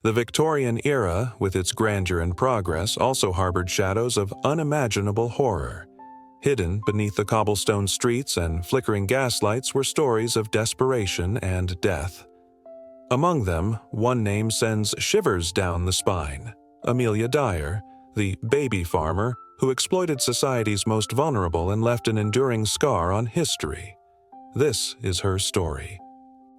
The Victorian era, with its grandeur and progress, also harbored shadows of unimaginable horror. Hidden beneath the cobblestone streets and flickering gaslights were stories of desperation and death. Among them, one name sends shivers down the spine: Amelia Dyer, the baby farmer who exploited society's most vulnerable and left an enduring scar on history. This is her story.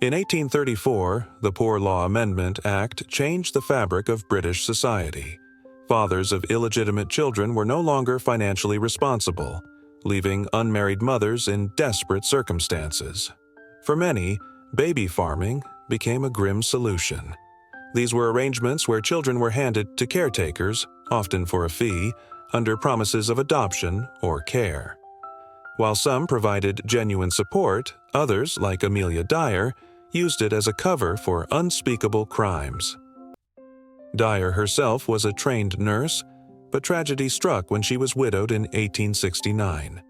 In 1834, the Poor Law Amendment Act changed the fabric of British society. Fathers of illegitimate children were no longer financially responsible, leaving unmarried mothers in desperate circumstances. For many, baby farming became a grim solution. These were arrangements where children were handed to caretakers, often for a fee, under promises of adoption or care. While some provided genuine support, others, like Amelia Dyer, used it as a cover for unspeakable crimes. Dyer herself was a trained nurse, but tragedy struck when she was widowed in 1869.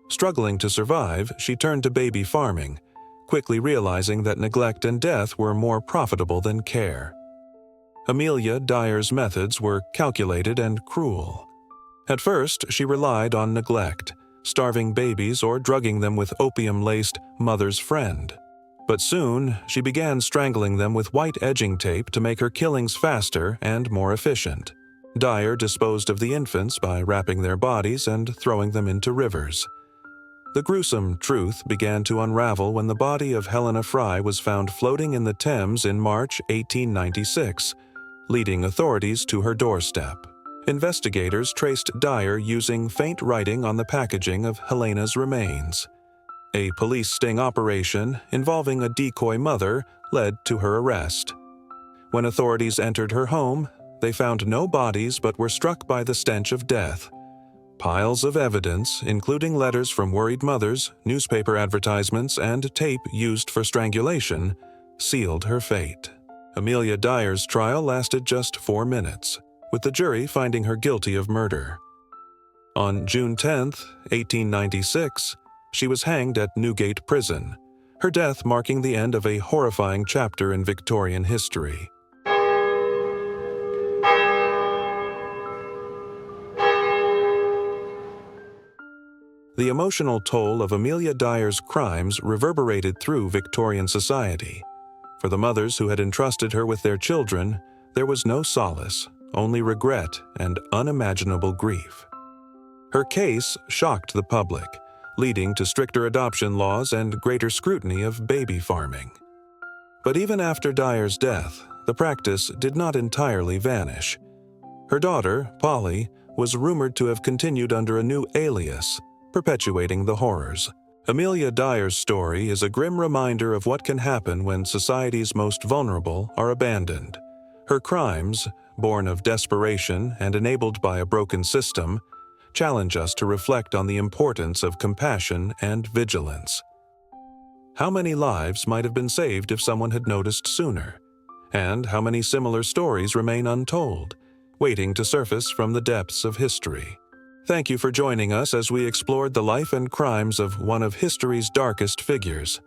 Struggling to survive, she turned to baby farming, quickly realizing that neglect and death were more profitable than care. Amelia Dyer's methods were calculated and cruel. At first, she relied on neglect, starving babies or drugging them with opium-laced mother's friend. But soon, she began strangling them with white edging tape to make her killings faster and more efficient. Dyer disposed of the infants by wrapping their bodies and throwing them into rivers. The gruesome truth began to unravel when the body of Helena Fry was found floating in the Thames in March 1896, leading authorities to her doorstep. Investigators traced Dyer using faint writing on the packaging of Helena's remains. A police sting operation involving a decoy mother led to her arrest. When authorities entered her home, they found no bodies but were struck by the stench of death. Piles of evidence, including letters from worried mothers, newspaper advertisements, and tape used for strangulation, sealed her fate. Amelia Dyer's trial lasted just 4 minutes, with the jury finding her guilty of murder. On June 10, 1896, she was hanged at Newgate Prison, her death marking the end of a horrifying chapter in Victorian history. The emotional toll of Amelia Dyer's crimes reverberated through Victorian society. For the mothers who had entrusted her with their children, there was no solace, only regret and unimaginable grief. Her case shocked the public, leading to stricter adoption laws and greater scrutiny of baby farming. But even after Dyer's death, the practice did not entirely vanish. Her daughter, Polly, was rumored to have continued under a new alias, perpetuating the horrors. Amelia Dyer's story is a grim reminder of what can happen when society's most vulnerable are abandoned. Her crimes, born of desperation and enabled by a broken system, challenge us to reflect on the importance of compassion and vigilance. How many lives might have been saved if someone had noticed sooner? And how many similar stories remain untold, waiting to surface from the depths of history? Thank you for joining us as we explored the life and crimes of one of history's darkest figures.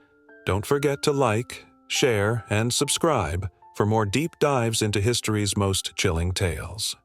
Don't forget to like, share, and subscribe for more deep dives into history's most chilling tales.